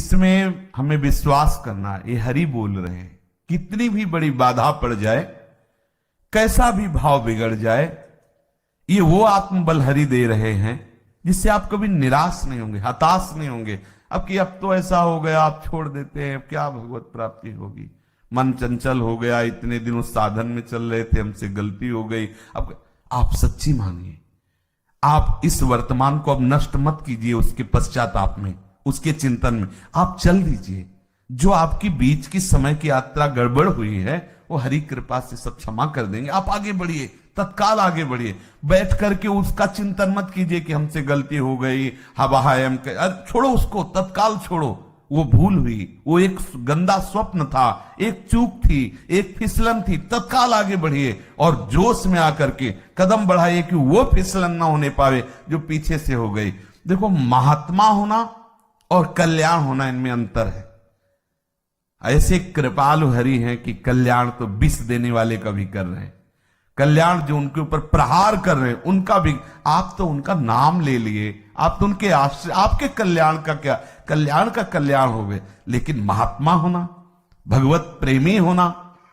इसमें हमें विश्वास करना, ये हरि बोल रहे हैं। कितनी भी बड़ी बाधा पड़ जाए, कैसा भी भाव बिगड़ जाए, ये वो आत्मबल हरि दे रहे हैं जिससे आप कभी निराश नहीं होंगे, हताश नहीं होंगे। अब कि अब तो ऐसा हो गया, आप छोड़ देते हैं, अब क्या भगवत प्राप्ति होगी। मन चंचल हो गया, इतने दिन उस साधन में चल रहे थे, हमसे गलती हो गई। अब आप सच्ची मानिए, आप इस वर्तमान को अब नष्ट मत कीजिए, उसके पश्चाताप में, उसके चिंतन में आप चल दीजिए। जो आपकी बीच की समय की यात्रा गड़बड़ हुई है, वो हरि कृपा से सब क्षमा कर देंगे। आप आगे बढ़िए, तत्काल आगे बढ़िए। बैठ करके उसका चिंतन मत कीजिए कि हमसे गलती हो गई, हवा हम छोड़ो उसको, तत्काल छोड़ो। वो भूल हुई, वो एक गंदा स्वप्न था, एक चूक थी, एक फिसलन थी। तत्काल आगे बढ़िए और जोश में आकर के कदम बढ़ाइए कि वो फिसलन ना होने पावे जो पीछे से हो गई। देखो, महात्मा होना और कल्याण होना, इनमें अंतर है। ऐसे कृपालु हरि हैं कि कल्याण तो विष देने वाले का भी कर रहे हैं। कल्याण जो उनके ऊपर प्रहार कर रहे हैं उनका भी, आप तो उनका नाम ले लिए, आप तो उनके आश्रय, आपके कल्याण का क्या, कल्याण का कल्याण हो गए। लेकिन महात्मा होना, भगवत प्रेमी होना,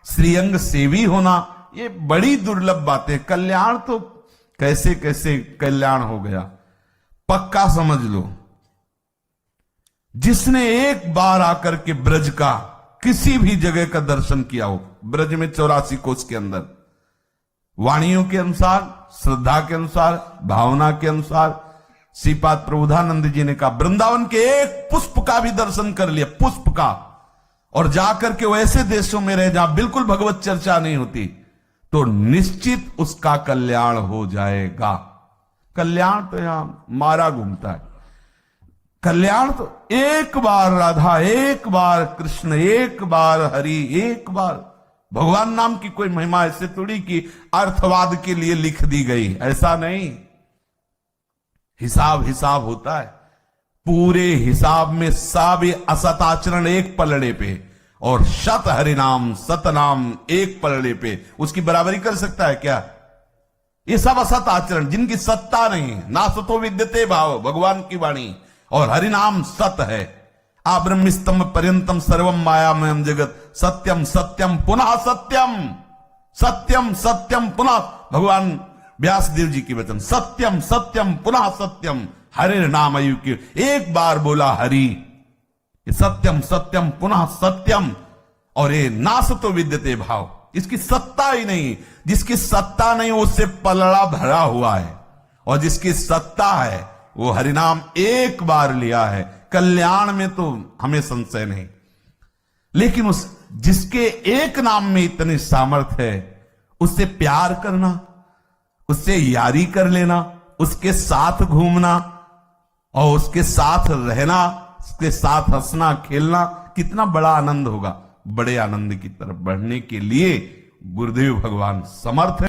श्रीअंग सेवी होना, ये बड़ी दुर्लभ बातें। कल्याण तो कैसे कैसे कल्याण हो गया, पक्का समझ लो। जिसने एक बार आकर के ब्रज का किसी भी जगह का दर्शन किया हो, ब्रज में 84 कोस के अंदर, वाणियों के अनुसार, श्रद्धा के अनुसार, भावना के अनुसार, श्रीपाद प्रबोधानंद जी ने कहा वृंदावन के एक पुष्प का भी दर्शन कर लिया, पुष्प का, और जाकर के वैसे देशों में रहे जहां बिल्कुल भगवत चर्चा नहीं होती, तो निश्चित उसका कल्याण हो जाएगा। कल्याण तो यहां मारा घूमता है। कल्याण तो एक बार राधा, एक बार कृष्ण, एक बार हरि, एक बार भगवान नाम की कोई महिमा ऐसे थोड़ी कि अर्थवाद के लिए लिख दी गई, ऐसा नहीं। हिसाब हिसाब होता है, पूरे हिसाब में सब असत आचरण एक पलड़े पे और शत हरिनाम सतनाम एक पलड़े पे, उसकी बराबरी कर सकता है क्या? ये सब असत आचरण जिनकी सत्ता नहीं, ना सतो विद्यते भाव, भगवान की वाणी, और हरिनाम सत है। आ ब्रह्मस्तंभ पर्यंतम सर्वम मायामयम जगत सत्यम सत्यम पुनः सत्यम, सत्यम सत्यम पुनः, भगवान व्यासदेव जी की वचन, सत्यम सत्यम पुनः सत्यम, हरि नाम आयु की एक बार बोला हरि, सत्यम सत्यम पुनः सत्यम, और ये नासतो विद्यते भाव, इसकी सत्ता ही नहीं। जिसकी सत्ता नहीं उससे पलड़ा भरा हुआ है, और जिसकी सत्ता है वो हरिनाम एक बार लिया है। कल्याण में तो हमें संशय नहीं, लेकिन उस जिसके एक नाम में इतनी सामर्थ्य है, उससे प्यार करना, उससे यारी कर लेना, उसके साथ घूमना और उसके साथ रहना, उसके साथ हंसना खेलना, कितना बड़ा आनंद होगा। बड़े आनंद की तरफ बढ़ने के लिए गुरुदेव भगवान समर्थ है।